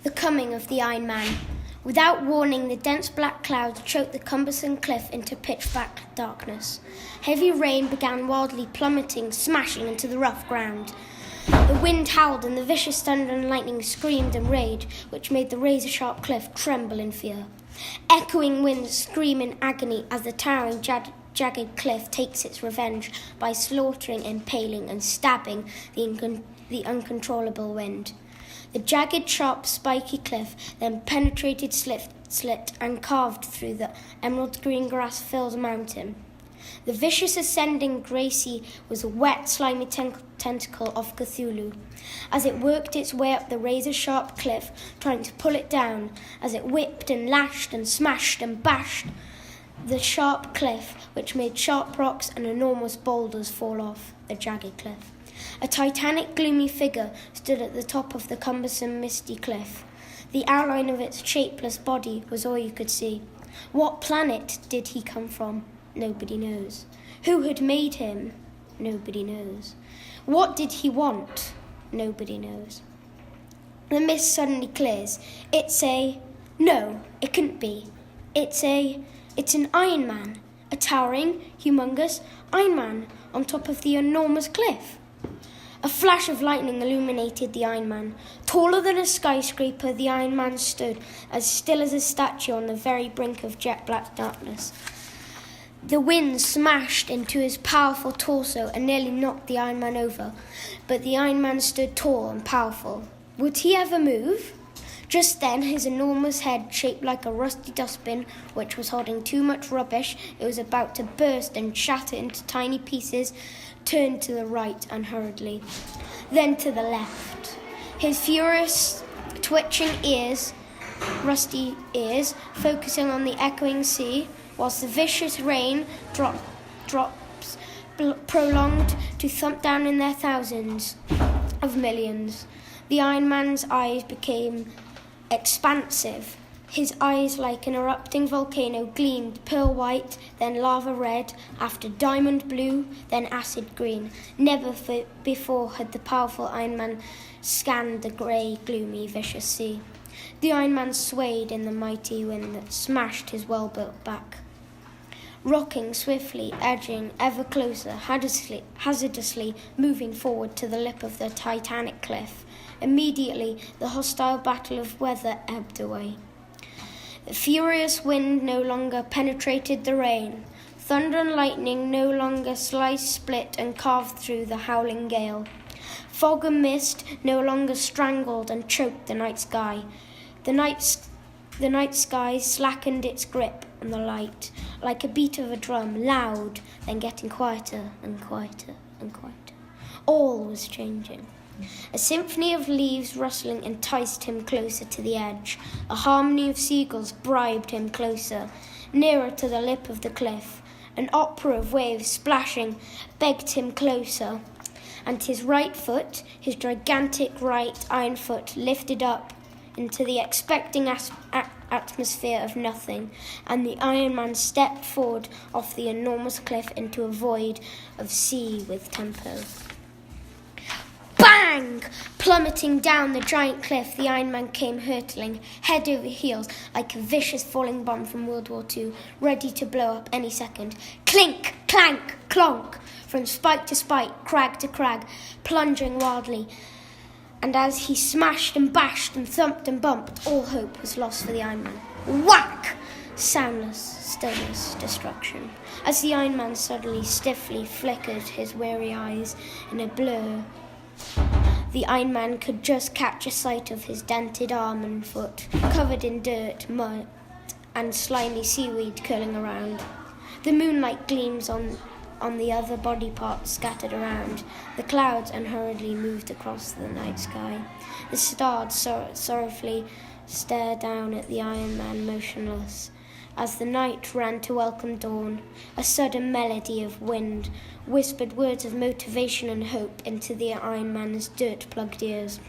The coming of the Iron Man. Without warning, the dense black clouds choked the cumbersome cliff into pitch-black darkness. Heavy rain began wildly plummeting, smashing into the rough ground. The wind howled and the vicious thunder and lightning screamed and raged, which made the razor-sharp cliff tremble in fear. Echoing winds scream in agony as the towering jagged cliff takes its revenge by slaughtering, impaling, and stabbing the uncontrollable wind. The jagged, sharp, spiky cliff then penetrated, slit, and carved through the emerald-green grass-filled mountain. The vicious ascending Gracie was a wet, slimy tentacle of Cthulhu. As it worked its way up the razor-sharp cliff, trying to pull it down, as it whipped and lashed and smashed and bashed the sharp cliff, which made sharp rocks and enormous boulders fall off the jagged cliff. A titanic, gloomy figure stood at the top of the cumbersome, misty cliff. The outline of its shapeless body was all you could see. What planet did he come from? Nobody knows. Who had made him? Nobody knows. What did he want? Nobody knows. The mist suddenly clears. No, it couldn't be. It's an Iron Man. A towering, humongous Iron Man on top of the enormous cliff. A flash of lightning illuminated the Iron Man. Taller than a skyscraper, the Iron Man stood, as still as a statue on the very brink of jet-black darkness. The wind smashed into his powerful torso and nearly knocked the Iron Man over, but the Iron Man stood tall and powerful. Would he ever move? Just then, his enormous head, shaped like a rusty dustbin, which was holding too much rubbish, it was about to burst and shatter into tiny pieces, turned to the right unhurriedly, then to the left. His furious, twitching ears, rusty ears, focusing on the echoing sea, whilst the vicious rain drops prolonged to thump down in their thousands of millions. The Iron Man's eyes became expansive. His eyes, like an erupting volcano, gleamed pearl white, then lava red, after diamond blue, then acid green. Never before had the powerful Iron Man scanned the grey, gloomy, vicious sea. The Iron Man swayed in the mighty wind that smashed his well-built back. Rocking swiftly, edging ever closer, hazardously moving forward to the lip of the titanic cliff. Immediately, the hostile battle of weather ebbed away. The furious wind no longer penetrated the rain. Thunder and lightning no longer sliced, split, and carved through the howling gale. Fog and mist no longer strangled and choked the night sky. The night sky slackened its grip on the light, like a beat of a drum, loud, then getting quieter and quieter and quieter. All was changing. A symphony of leaves rustling enticed him closer to the edge. A harmony of seagulls bribed him closer, nearer to the lip of the cliff. An opera of waves splashing begged him closer. And his right foot, his gigantic right iron foot, lifted up into the expecting atmosphere of nothing, and the Iron Man stepped forward off the enormous cliff into a void of sea with tempo. Bang! Plummeting down the giant cliff, the Iron Man came hurtling, head over heels, like a vicious falling bomb from World War II, ready to blow up any second. Clink, clank, clonk, from spike to spike, crag to crag, plunging wildly. And as he smashed and bashed and thumped and bumped, all hope was lost for the Iron Man. Whack! Soundless, stillness, destruction. As the Iron Man suddenly, stiffly flickered his weary eyes in a blur, the Iron Man could just catch a sight of his dented arm and foot, covered in dirt, mud, and slimy seaweed curling around. The moonlight gleams on the other body parts scattered around. The clouds unhurriedly moved across the night sky. The stars sorrowfully stared down at the Iron Man motionless. As the night ran to welcome dawn, a sudden melody of wind whispered words of motivation and hope into the Iron Man's dirt-plugged ears.